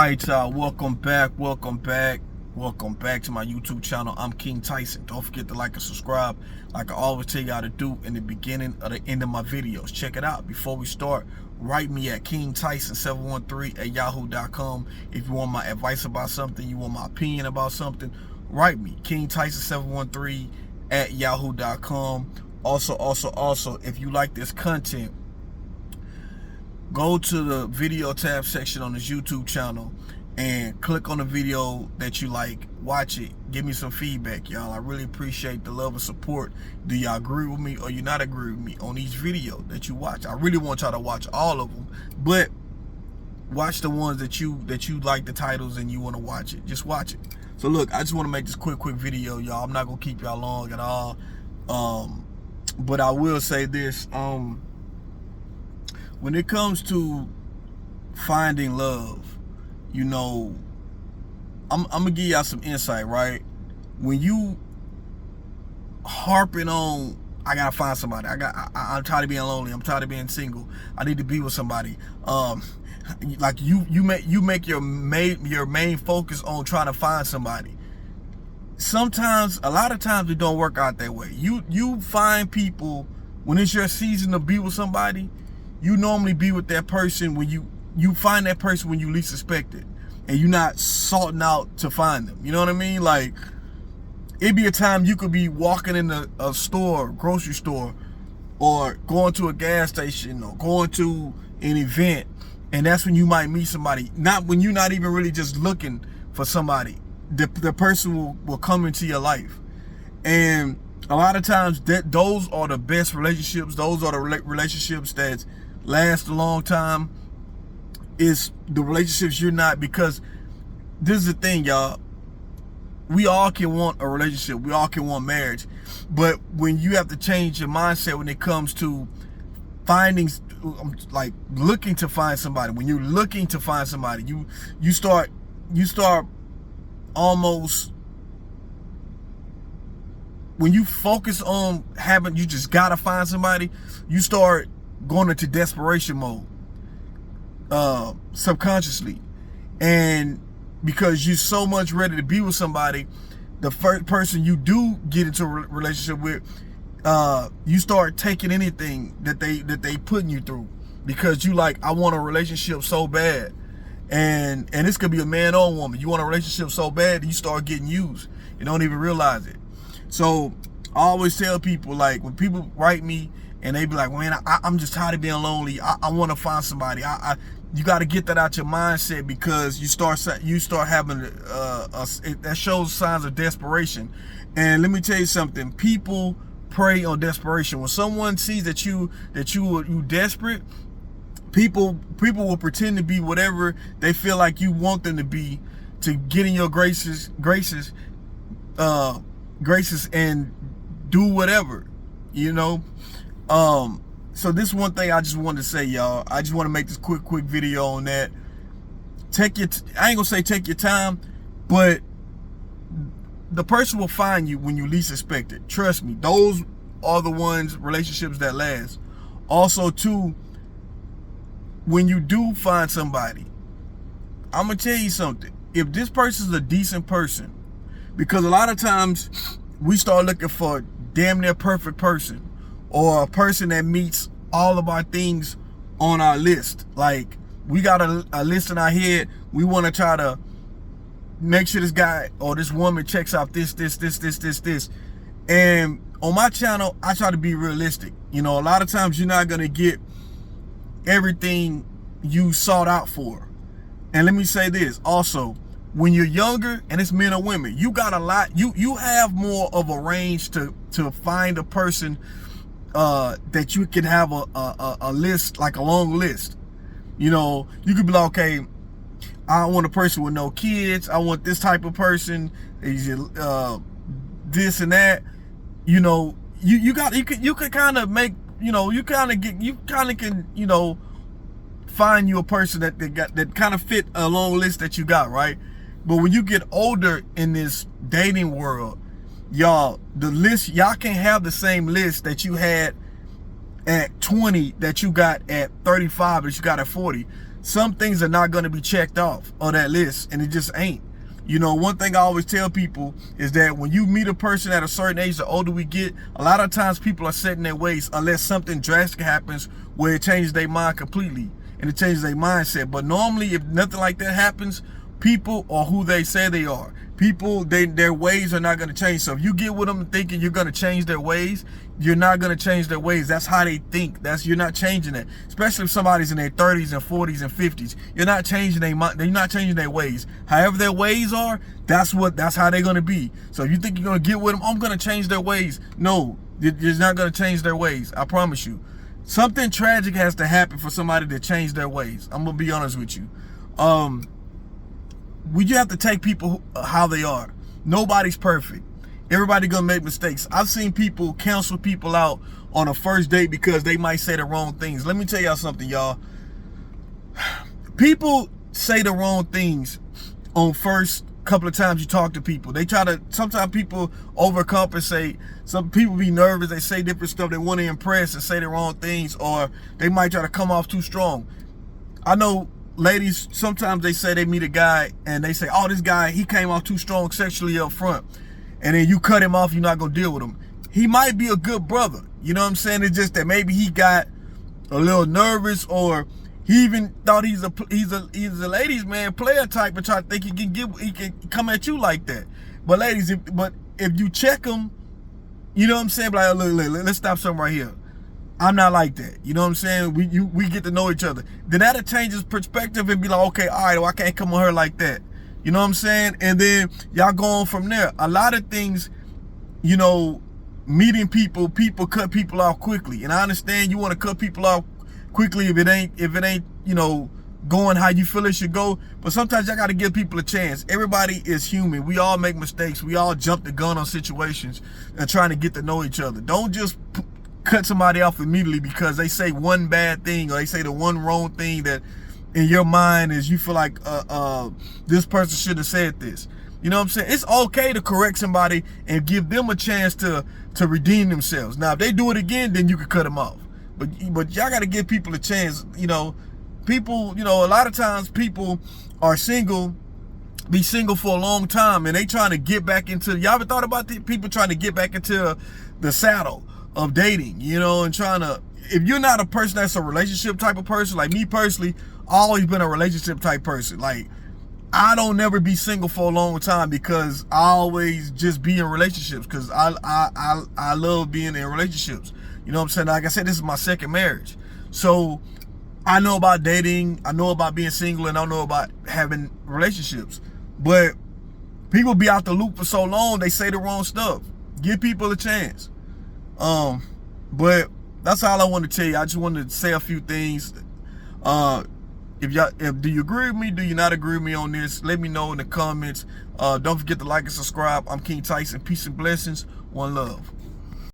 Alright, y'all, welcome back to my YouTube channel. I'm King Tyson. Don't forget to like and subscribe like I always tell y'all to do in the beginning or the end of my videos. Check it out. Before we start, write me at kingtyson713@yahoo.com. If you want my advice about something, you want my opinion about something, write me, kingtyson713@yahoo.com. Also, if you like this content, go to the video tab section on this YouTube channel and click on the video that you like. Watch it. Give me some feedback, y'all. I really appreciate the love and support. Do y'all agree with me or you not agree with me on each video that you watch? I really want y'all to watch all of them, but watch the ones that you like the titles and you want to watch it. Just watch it. So look, I just want to make this quick video, y'all. I'm not gonna keep y'all long at all. But I will say this. When it comes to finding love, you know, I'm gonna give y'all some insight, right? When you harping on, I gotta find somebody. I'm tired of being lonely. I'm tired of being single. I need to be with somebody. Like you make your main focus on trying to find somebody. Sometimes, a lot of times, it don't work out that way. You find people when it's your season to be with somebody. You normally be with that person when you find that person when you least expect it, and you're not salting out to find them. You know what I mean? Like, it'd be a time you could be walking in a store, grocery store, or going to a gas station, or going to an event, and that's when you might meet somebody. Not when you're not even really just looking for somebody. The person will come into your life, and a lot of times those are the best relationships. Those are the relationships that last a long time. Is the relationships you're not, because this is the thing, y'all. We all can want a relationship. We all can want marriage. But when you have to change your mindset when it comes to finding, like looking to find somebody, when you're looking to find somebody, you start almost, when you focus on having, you just gotta find somebody, you start going into desperation mode, subconsciously. And because you're so much ready to be with somebody, the first person you do get into a relationship with, you start taking anything that they putting you through, because you like, I want a relationship so bad. And this could be a man or a woman. You want a relationship so bad that you start getting used. You don't even realize it. So I always tell people, like, when people write me and they be like, man, I'm just tired of being lonely. I want to find somebody. You got to get that out your mindset, because you start having that shows signs of desperation. And let me tell you something. People prey on desperation. When someone sees that you desperate, people will pretend to be whatever they feel like you want them to be, to get in your graces and do whatever, you know. So this one thing I just wanted to say, y'all. I just want to make this quick video on that. I ain't gonna say take your time, but the person will find you when you least expect it. Trust me, those are the relationships that last. Also, too, when you do find somebody, I'm gonna tell you something. If this person's a decent person, because a lot of times we start looking for damn near perfect person, or a person that meets all of our things on our list. Like, we got a list in our head. We want to try to make sure this guy or this woman checks out this. And on my channel, I try to be realistic. You know, a lot of times you're not gonna get everything you sought out for. And let me say this also, when you're younger, and it's men or women, you got a lot, you have more of a range to find a person that you can have a list, like a long list. You know, you could be like, okay, I want a person with no kids, I want this type of person, this and that. You know, you could kind of make, you know, you kind of can, you know, find you a person that kind of fit a long list that you got, right? But when you get older in this dating world, y'all, y'all can't have the same list that you had at 20 that you got at 35 that you got at 40. some things are not going to be checked off on that list, and it just ain't. You know, one thing I always tell people is that when you meet a person at a certain age, the older we get, a lot of times people are set in their ways unless something drastic happens where it changes their mind completely and it changes their mindset. But normally, if nothing like that happens, people are who they say they are. People, their ways are not going to change. So if you get with them thinking you're going to change their ways, you're not going to change their ways. That's how they think. You're not changing it. Especially if somebody's in their 30s and 40s and 50s. You're not changing their mind. You're not changing their ways. However their ways are, that's how they're going to be. So if you think you're going to get with them, I'm going to change their ways. No, you're not going to change their ways. I promise you. Something tragic has to happen for somebody to change their ways. I'm going to be honest with you. You have to take people how they are. Nobody's perfect. Everybody gonna make mistakes. I've seen people cancel people out on a first date because they might say the wrong things. Let me tell y'all something, y'all. People say the wrong things on first couple of times you talk to people. Sometimes people overcompensate. Some people be nervous. They say different stuff. They want to impress and say the wrong things, or they might try to come off too strong. I know ladies, sometimes they say they meet a guy and they say, oh, this guy, he came off too strong sexually up front. And then you cut him off, you're not going to deal with him. He might be a good brother. You know what I'm saying? It's just that maybe he got a little nervous, or he even thought he's a ladies man player type and try to think he can come at you like that. But ladies, if you check him, you know what I'm saying? Like, look, let's stop something right here. I'm not like that. You know what I'm saying? We get to know each other. Then that'll change his perspective and be like, okay, all right, well, I can't come on her like that. You know what I'm saying? And then y'all go on from there. A lot of things, you know, meeting people cut people off quickly. And I understand you want to cut people off quickly if it ain't, you know, going how you feel it should go. But sometimes y'all got to give people a chance. Everybody is human. We all make mistakes. We all jump the gun on situations and trying to get to know each other. Don't just cut somebody off immediately because they say one bad thing or they say the one wrong thing that in your mind is you feel like this person should have said this. You know what I'm saying? It's okay to correct somebody and give them a chance to redeem themselves. Now, if they do it again, then you can cut them off. But y'all got to give people a chance. You know, people, you know, a lot of times people are be single for a long time and they trying to get back into, y'all ever thought about the people trying to get back into the saddle of dating, you know, and trying to, if you're not a person that's a relationship type of person, like me personally, I've always been a relationship type person. Like, I don't never be single for a long time because I always just be in relationships because I love being in relationships. You know what I'm saying? Like I said, this is my second marriage. So I know about dating, I know about being single, and I know about having relationships. But people be out the loop for so long, they say the wrong stuff. Give people a chance. But that's all I want to tell you. I just wanted to say a few things. Do you agree with me? Do you not agree with me on this? Let me know in the comments. Don't forget to like and subscribe. I'm King Tyson. Peace and blessings. One love.